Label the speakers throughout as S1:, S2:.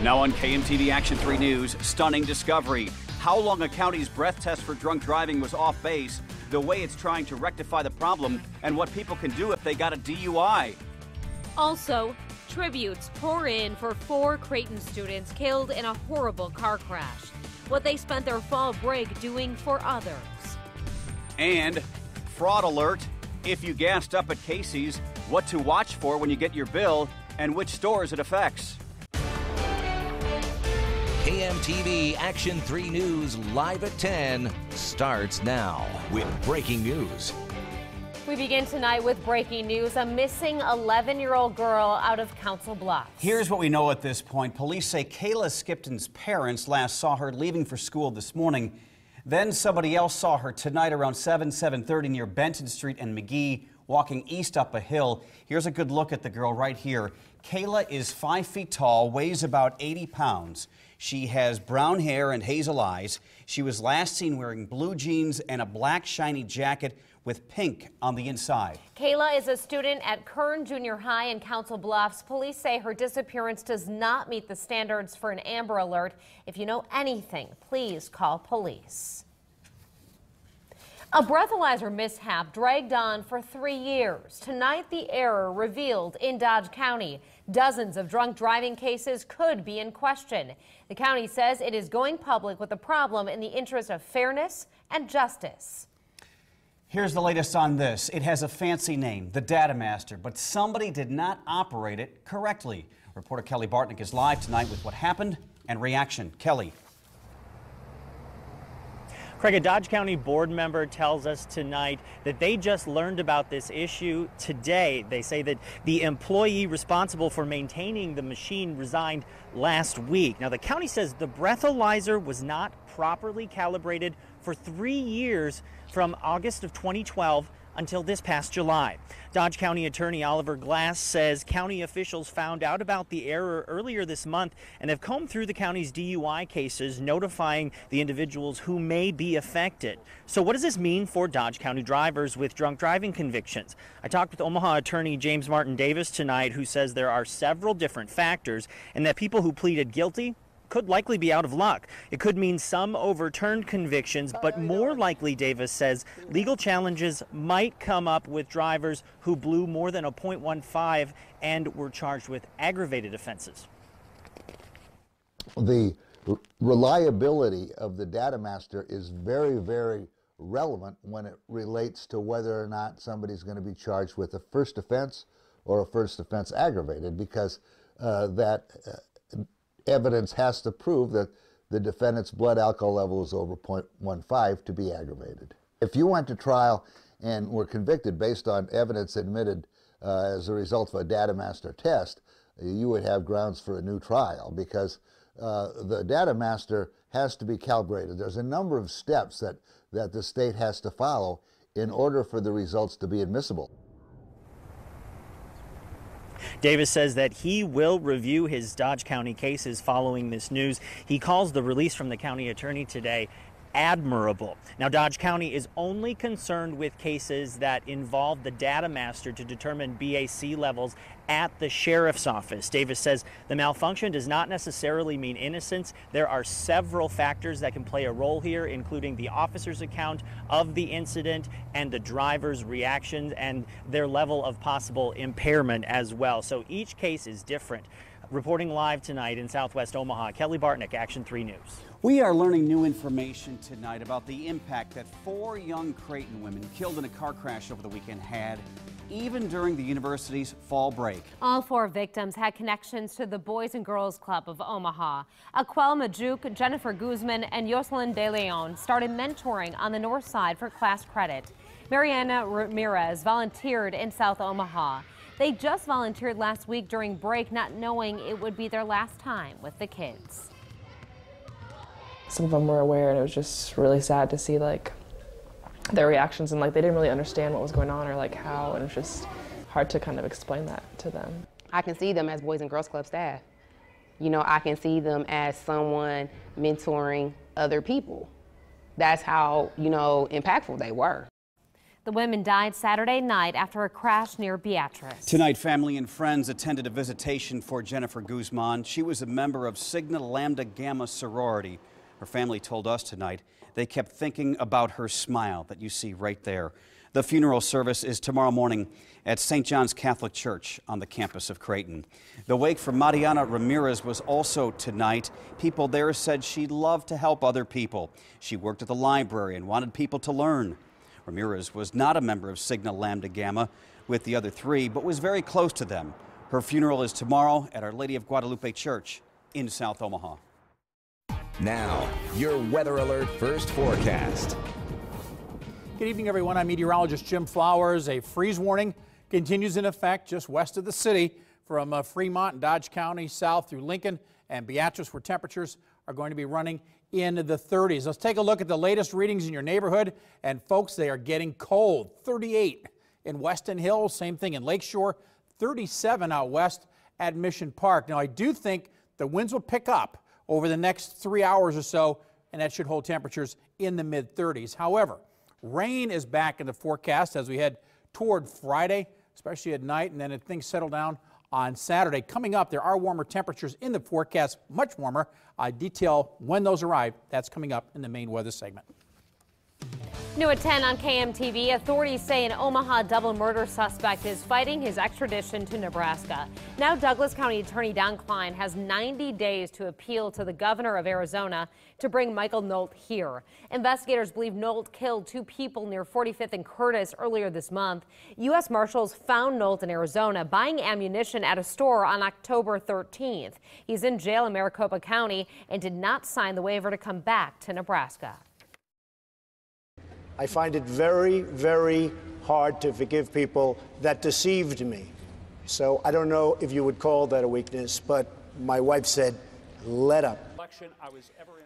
S1: Now on KMTV Action 3 News, stunning discovery. How long a county's breath test for drunk driving was off base, the way it's trying to rectify the problem, and what people can do if they got a DUI.
S2: Also, tributes pour in for 4 Creighton students killed in a horrible car crash. What they spent their fall break doing for others.
S1: And fraud alert. If you gassed up at Casey's, what to watch for when you get your bill, and which stores it affects.
S3: KMTV Action 3 News live at 10 starts now with breaking news.
S2: We begin tonight with breaking news. A missing 11-year-old girl out of Council Bluffs.
S1: Here's what we know at this point. Police say Kayla Skipton's parents last saw her leaving for school this morning. Then somebody else saw her tonight around 7:30 near Benton Street and McGee, walking east up a hill. Here's a good look at the girl right here. Kayla is 5 feet tall, weighs about 80 pounds. She has brown hair and hazel eyes. She was last seen wearing blue jeans and a black shiny jacket with pink on the inside.
S2: Kayla is a student at Kern Junior High in Council Bluffs. Police say her disappearance does not meet the standards for an Amber Alert. If you know anything, please call police. A breathalyzer mishap dragged on for 3 years. Tonight, the error revealed in Dodge County. Dozens of drunk driving cases could be in question. The county says it is going public with the problem in the interest of fairness and justice.
S1: Here's the latest on this. It has a fancy name, the Data Master, but somebody did not operate it correctly. Reporter Kelly Bartnick is live tonight with what happened and reaction. Kelly.
S4: Craig, a Dodge County board member tells us tonight that they just learned about this issue today. They say that the employee responsible for maintaining the machine resigned last week. Now, the county says the breathalyzer was not properly calibrated for 3 years from August of 2012 until this past July. Dodge County Attorney Oliver Glass says county officials found out about the error earlier this month and have combed through the county's DUI cases, notifying the individuals who may be affected. So what does this mean for Dodge County drivers with drunk driving convictions? I talked with Omaha attorney James Martin Davis tonight, who says there are several different factors and that people who pleaded guilty could likely be out of luck. It could mean some overturned convictions, but more likely, Davis says, legal challenges might come up with drivers who blew more than a .15 and were charged with aggravated offenses.
S5: The reliability of the Data Master is very, very relevant when it relates to whether or not somebody's going to be charged with a first offense or a first offense aggravated, because evidence has to prove that the defendant's blood alcohol level is over .15 to be aggravated. If you went to trial and were convicted based on evidence admitted as a result of a Data Master test, you would have grounds for a new trial, because the Data Master has to be calibrated. There's a number of steps that the state has to follow in order for the results to be admissible.
S4: Davis says that he will review his Dodge County cases following this news. He calls the release from the county attorney today admirable. Now, Dodge County is only concerned with cases that involve the Data Master to determine BAC levels at the sheriff's office. Davis says the malfunction does not necessarily mean innocence. There are several factors that can play a role here, including the officer's account of the incident and the driver's reactions and their level of possible impairment as well. So each case is different. Reporting live tonight in Southwest Omaha, Kelly Bartnick, Action 3 News.
S1: We are learning new information tonight about the impact that 4 young Creighton women killed in a car crash over the weekend had, even during the university's fall break.
S2: All 4 victims had connections to the Boys and Girls Club of Omaha. Aquel Majuk, Jennifer Guzman, and Yoselin De Leon started mentoring on the north side for class credit. Mariana Ramirez volunteered in South Omaha. They just volunteered last week during break, not knowing it would be their last time with the kids.
S6: Some of them were aware, and it was just really sad to see their reactions, and they didn't really understand what was going on or how, and it was just hard to kind of explain that to them.
S7: I can see them as Boys and Girls Club staff. You know, I can see them as someone mentoring other people. That's how, impactful they were.
S2: The women died Saturday night after a crash near Beatrice.
S1: Tonight, family and friends attended a visitation for Jennifer Guzman. She was a member of Sigma Lambda Gamma sorority. Her family told us tonight they kept thinking about her smile that you see right there. The funeral service is tomorrow morning at St. John's Catholic Church on the campus of Creighton. The wake for Mariana Ramirez was also tonight. People there said she loved to help other people. She worked at the library and wanted people to learn. Ramirez was not a member of Sigma Lambda Gamma with the other three, but was very close to them. Her funeral is tomorrow at Our Lady of Guadalupe Church in South Omaha.
S3: Now, your Weather Alert First Forecast.
S8: Good evening, everyone. I'm meteorologist Jim Flowers. A freeze warning continues in effect just west of the city from Fremont and Dodge County south through Lincoln and Beatrice, where temperatures are going to be running in the 30s. Let's take a look at the latest readings in your neighborhood. And folks, they are getting cold. 38 in Weston Hills, same thing in Lakeshore, 37 out west at Mission Park. Now, I do think the winds will pick up over the next 3 hours or so, and that should hold temperatures in the mid-30s. However, rain is back in the forecast as we head toward Friday, especially at night, and then if things settle down on Saturday. Coming up, there are warmer temperatures in the forecast, much warmer. I detail when those arrive. That's coming up in the main weather segment.
S2: New at 10 on KMTV, authorities say an Omaha double murder suspect is fighting his extradition to Nebraska. Now Douglas County Attorney Don Klein has 90 days to appeal to the governor of Arizona to bring Michael Nolt here. Investigators believe Nolt killed 2 people near 45th and Curtis earlier this month. U.S. Marshals found Nolt in Arizona buying ammunition at a store on October 13th. He's in jail in Maricopa County and did not sign the waiver to come back to Nebraska.
S9: I find it very, very hard to forgive people that deceived me. So I don't know if you would call that a weakness, but my wife said, let up.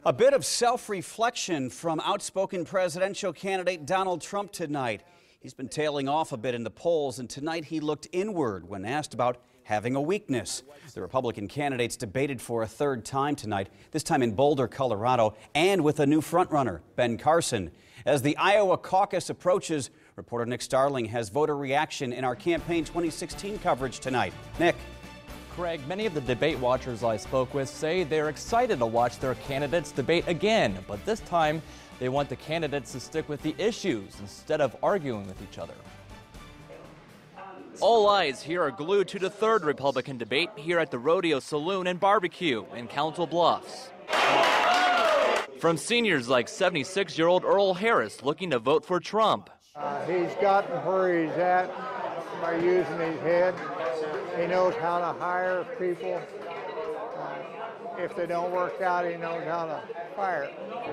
S1: A bit of self-reflection from outspoken presidential candidate Donald Trump tonight. He's been tailing off a bit in the polls, and tonight he looked inward when asked about having a weakness. The Republican candidates debated for a third time tonight, this time in Boulder, Colorado, and with a new frontrunner, Ben Carson. As the Iowa caucus approaches, reporter Nick Starling has voter reaction in our campaign 2016 coverage tonight. Nick.
S10: Craig, many of the debate watchers I spoke with say they're excited to watch their candidates debate again, but this time they want the candidates to stick with the issues instead of arguing with each other. All eyes here are glued to the third Republican debate here at the Rodeo Saloon and Barbecue in Council Bluffs. From seniors like 76-year-old Earl Harris looking to vote for Trump.
S11: He's gotten where he's at by using his head. He knows how to hire people. If they don't work out, he knows how to fire.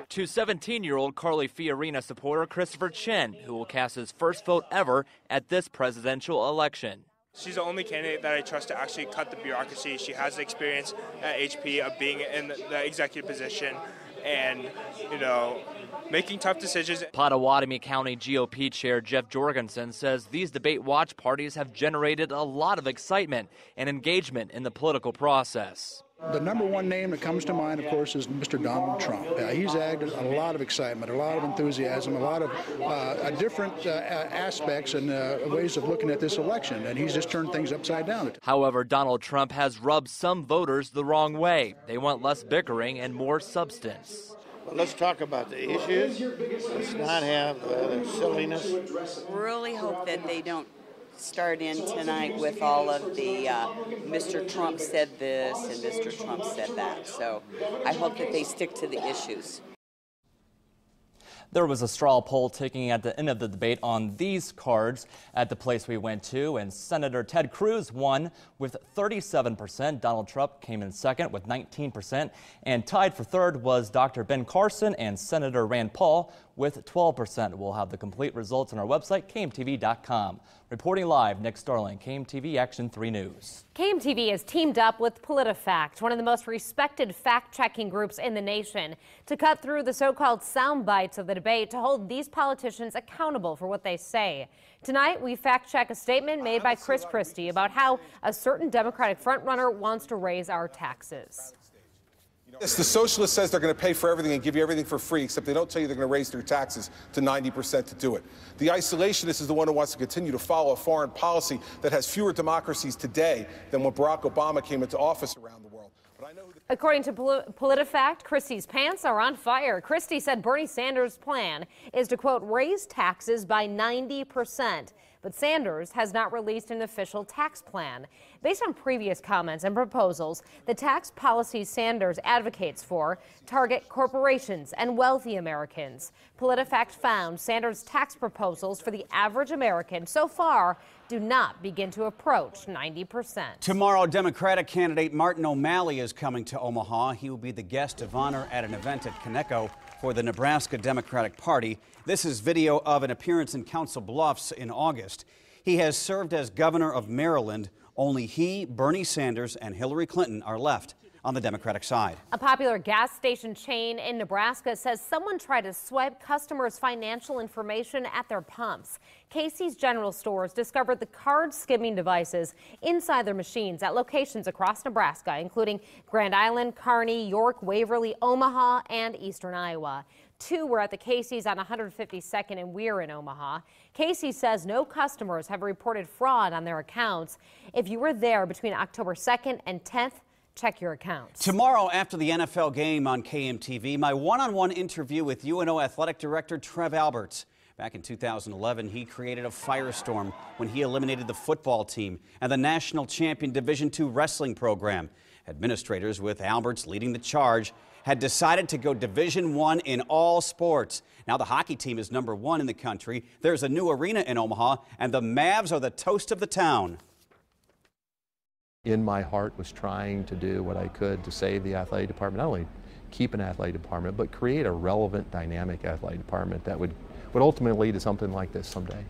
S10: To 17-year-old Carly Fiorina supporter Christopher Chen, who will cast his first vote ever at this presidential election.
S12: She's the only candidate that I trust to actually cut the bureaucracy. She has the experience at HP of being in the executive position and, making tough decisions.
S10: Pottawatomie County GOP Chair Jeff Jorgensen says these debate watch parties have generated a lot of excitement and engagement in the political process.
S13: The number one name that comes to mind, of course, is Mr. Donald Trump. He's added a lot of excitement, a lot of enthusiasm, a lot of different aspects and ways of looking at this election, and he's just turned things upside down.
S10: However, Donald Trump has rubbed some voters the wrong way. They want less bickering and more substance.
S11: Well, let's talk about the issues. Let's not have the silliness.
S14: Really hope that they don't start in tonight with all of the Mr. Trump said this and Mr. Trump said that. So I hope that they stick to the issues.
S10: There was a straw poll taken at the end of the debate on these cards at the place we went to, and Senator Ted Cruz won with 37%. Donald Trump came in second with 19%, and tied for third was Dr. Ben Carson and Senator Rand Paul with 12%. We'll have the complete results on our website, KMTV.com. Reporting live, Nick Starling, KMTV Action 3 News.
S2: KMTV has teamed up with PolitiFact, one of the most respected fact-checking groups in the nation, to cut through the so-called sound bites of the debate to hold these politicians accountable for what they say. Tonight, we fact-check a statement made by Chris Christie about how a certain Democratic frontrunner wants to raise our taxes.
S15: Yes, the socialist says they're going to pay for everything and give you everything for free, except they don't tell you they're going to raise their taxes to 90% to do it. The isolationist is the one who wants to continue to follow a foreign policy that has fewer democracies today than when Barack Obama came into office around the world. But I know
S2: According to PolitiFact, Christie's pants are on fire. Christie said Bernie Sanders' plan is to, quote, raise taxes by 90%. But Sanders has not released an official tax plan. Based on previous comments and proposals, the tax policies Sanders advocates for target corporations and wealthy Americans. PolitiFact found Sanders' tax proposals for the average American so far do not begin to approach 90%.
S1: Tomorrow, Democratic candidate Martin O'Malley is coming to Omaha. He will be the guest of honor at an event at Conecuh for the Nebraska Democratic Party. This is video of an appearance in Council Bluffs in August. He has served as governor of Maryland. Only he, Bernie Sanders, and Hillary Clinton are left on the Democratic side.
S2: A popular gas station chain in Nebraska says someone tried to swipe customers' financial information at their pumps. Casey's General Stores discovered the card skimming devices inside their machines at locations across Nebraska, including Grand Island, Kearney, York, Waverly, Omaha, and eastern Iowa. 2 were at the Casey's on 152nd and Weir in Omaha. Casey says no customers have reported fraud on their accounts. If you were there between October 2nd and 10th, check your accounts.
S1: Tomorrow after the NFL game on KMTV, my one-on-one interview with UNO Athletic Director Trev Alberts. Back in 2011, he created a firestorm when he eliminated the football team and the national champion Division II wrestling program. Administrators, with Alberts leading the charge, had decided to go Division I in all sports. Now the hockey team is #1 in the country. There's a new arena in Omaha, and the Mavs are the toast of the town.
S16: In my heart was trying to do what I could to save the athletic department, not only keep an athletic department, but create a relevant, dynamic athletic department that would ultimately lead to something like this someday.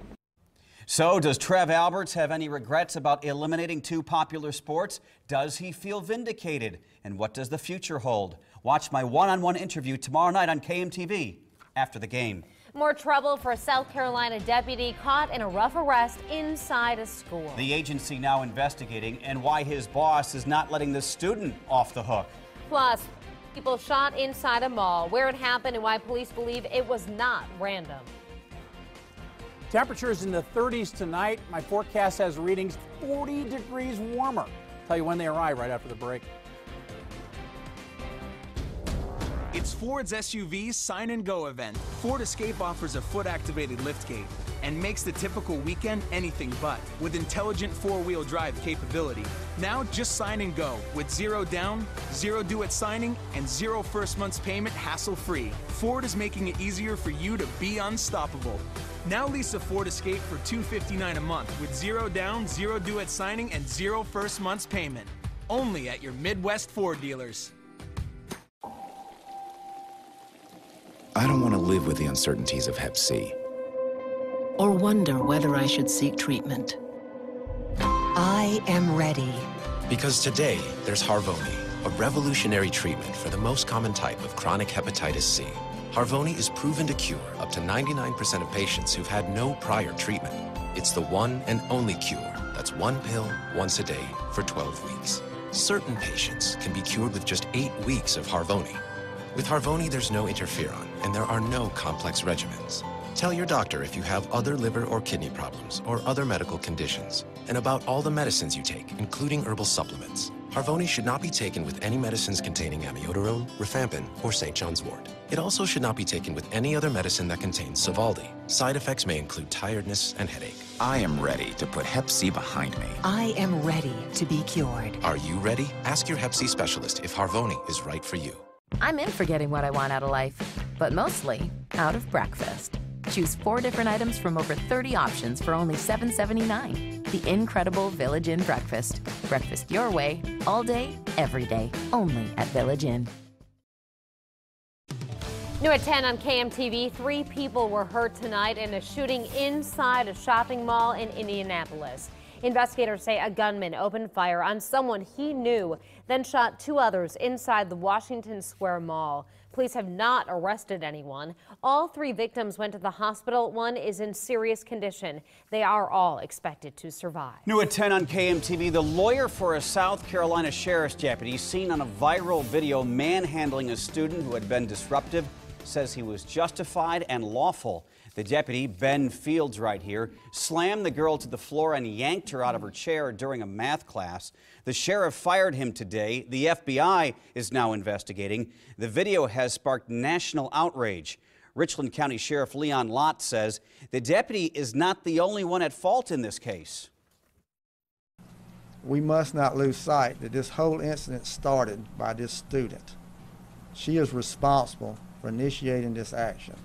S1: So does Trev Alberts have any regrets about eliminating 2 popular sports? Does he feel vindicated? And what does the future hold? Watch my one-on-one interview tomorrow night on KMTV after the game.
S2: More trouble for a South Carolina deputy caught in a rough arrest inside a school.
S1: The agency now investigating, and why his boss is not letting the student off the hook.
S2: Plus, people shot inside a mall, where it happened and why police believe it was not random.
S8: Temperatures in the 30s tonight. My forecast has readings 40 degrees warmer. Tell you when they arrive right after the break.
S17: It's Ford's SUV Sign and Go event. Ford Escape offers a foot-activated liftgate and makes the typical weekend anything but, with intelligent 4-wheel drive capability. Now just sign and go with 0 down, 0 due at signing, and 0 first month's payment hassle-free. Ford is making it easier for you to be unstoppable. Now lease a Ford Escape for $259 a month with 0 down, 0 due at signing, and 0 first month's payment. Only at your Midwest Ford dealers.
S18: I don't want to live with the uncertainties of Hep C.
S19: Or wonder whether I should seek treatment. I am ready.
S18: Because today, there's Harvoni, a revolutionary treatment for the most common type of chronic hepatitis C. Harvoni is proven to cure up to 99% of patients who've had no prior treatment. It's the one and only cure that's 1 pill once a day for 12 weeks. Certain patients can be cured with just 8 weeks of Harvoni. With Harvoni, there's no interferon, and there are no complex regimens. Tell your doctor if you have other liver or kidney problems or other medical conditions, and about all the medicines you take, including herbal supplements. Harvoni should not be taken with any medicines containing amiodarone, rifampin, or St. John's wort. It also should not be taken with any other medicine that contains Sovaldi. Side effects may include tiredness and headache. I am ready to put Hep C behind me.
S19: I am ready to be cured.
S18: Are you ready? Ask your Hep C specialist if Harvoni is right for you.
S20: I'm in for getting what I want out of life, but mostly out of breakfast. Choose 4 different items from over 30 options for only $7.79. The incredible Village Inn breakfast. Breakfast your way, all day, every day, only at Village Inn.
S2: New at 10 on KMTV, 3 people were hurt tonight in a shooting inside a shopping mall in Indianapolis. Investigators say a gunman opened fire on someone he knew, then shot 2 others inside the Washington Square Mall. Police have not arrested anyone. All 3 victims went to the hospital. 1 is in serious condition. They are all expected to survive.
S1: New at 10 on KMTV, the lawyer for a South Carolina sheriff's deputy seen on a viral video manhandling a student who had been disruptive says he was justified and lawful. The deputy, Ben Fields right here, slammed the girl to the floor and yanked her out of her chair during a math class. The sheriff fired him today. The FBI is now investigating. The video has sparked national outrage. Richland County Sheriff Leon Lott says the deputy is not the only one at fault in this case.
S21: We must not lose sight that this whole incident started by this student. She is responsible for initiating this action.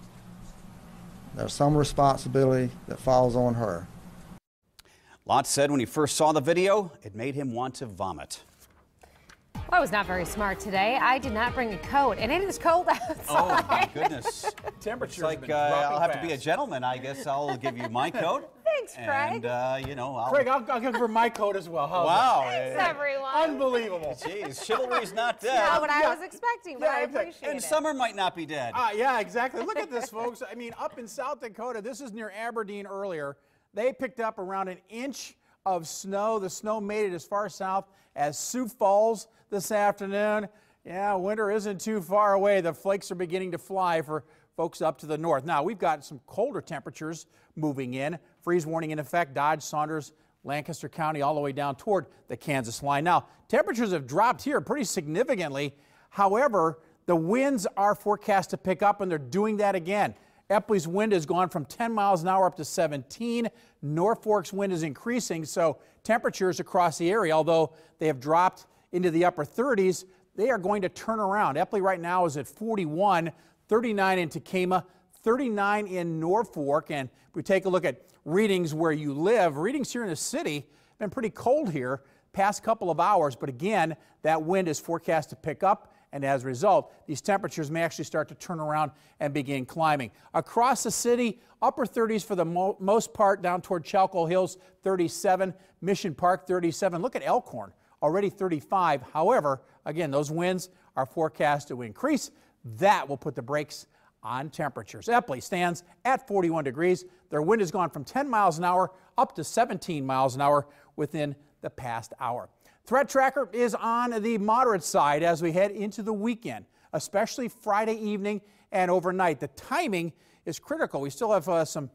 S21: There's some responsibility that falls on her.
S1: Lott said when he first saw the video, it made him want to vomit.
S2: Well, I was not very smart today. I did not bring a coat, and it is cold outside.
S1: Oh, my goodness.
S8: Temperature's
S1: like
S8: been dropping
S1: I'll have to
S8: fast.
S1: be a gentleman. I guess I'll give you my coat.
S2: Thanks, Craig.
S1: And, you know,
S8: Craig, I'll give her my coat as well. How's
S1: Wow.
S8: that?
S2: Thanks, everyone.
S8: Unbelievable.
S1: Jeez, chivalry's not dead.
S2: Not what I was expecting, but I appreciate
S1: And
S2: it.
S1: summer might not be dead.
S8: Yeah, exactly. Look at this, folks. I mean, up in South Dakota, this is near Aberdeen earlier, they picked up around 1 inch of snow. The snow made it as far south as Sioux Falls this afternoon. Yeah, winter isn't too far away. The flakes are beginning to fly for folks up to the north. Now, we've got some colder temperatures moving in. Freeze warning in effect, Dodge, Saunders, Lancaster County, all the way down toward the Kansas line. Now, temperatures have dropped here pretty significantly. However, the winds are forecast to pick up, and they're doing that again. Epley's wind has gone from 10 miles an hour up to 17. Norfolk's wind is increasing, so temperatures across the area, although they have dropped into the upper 30s, they are going to turn around. Epley right now is at 41, 39 in Tacoma, 39 in Norfolk. And if we take a look at readings where you live, readings here in the city have been pretty cold here past couple of hours. But again, that wind is forecast to pick up. And as a result, these temperatures may actually start to turn around and begin climbing. Across the city, upper 30s for the most part, down toward Chalco Hills, 37, Mission Park, 37. Look at Elkhorn, already 35. However, again, those winds are forecast to increase. That will put the brakes on temperatures. Epley stands at 41 degrees. Their wind has gone from 10 miles an hour up to 17 miles an hour within the past hour. Threat tracker is on the moderate side as we head into the weekend, especially Friday evening and overnight. The timing is critical. We still have some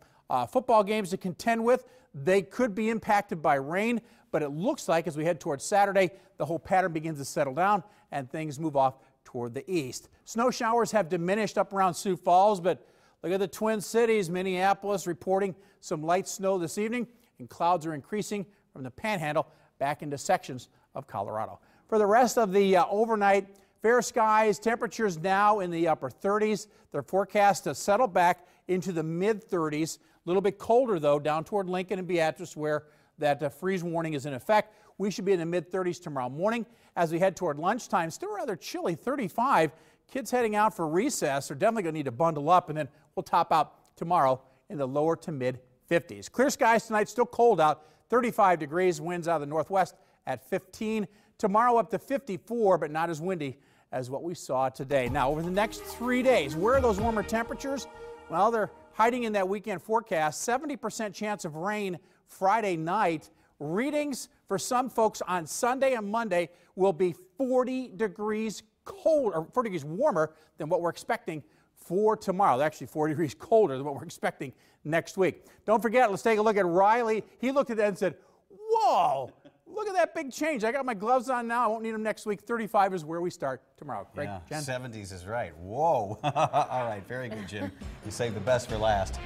S8: football games to contend with. They could be impacted by rain, but it looks like as we head towards Saturday, the whole pattern begins to settle down and things move off toward the east. Snow showers have diminished up around Sioux Falls, but look at the Twin Cities. Minneapolis reporting some light snow this evening, and clouds are increasing from the Panhandle back into sections of Colorado. For the rest of the overnight, fair skies, temperatures now in the upper 30s. They're forecast to settle back into the mid-30s. A little bit colder, though, down toward Lincoln and Beatrice, where that freeze warning is in effect. We should be in the mid-30s tomorrow morning. As we head toward lunchtime, still rather chilly, 35. Kids heading out for recess are definitely going to need to bundle up, and then we'll top out tomorrow in the lower to mid-50s. Clear skies tonight, still cold out, 35 degrees, winds out of the northwest at 15. Tomorrow up to 54, but not as windy as what we saw today. Now, over the next 3 days, where are those warmer temperatures? Well, they're hiding in that weekend forecast. 70% chance of rain Friday night. Readings for some folks on Sunday and Monday will be 40 degrees cold, or 40 degrees warmer than what we're expecting for tomorrow. Actually, 40 degrees colder than what we're expecting next week. Don't forget, let's take a look at Riley. He looked at that and said, whoa, look at that big change. I got my gloves on now. I won't need them next week. 35 is where we start tomorrow. Great,
S1: yeah,
S8: Jen?
S1: 70s is right. Whoa. All right, very good, Jim. You saved the best for last.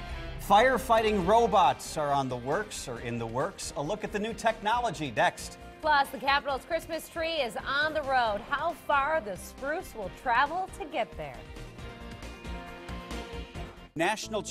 S1: Firefighting robots are in the works. A look at the new technology next.
S2: Plus, the Capitol's Christmas tree is on the road. How far the spruce will travel to get there.
S1: National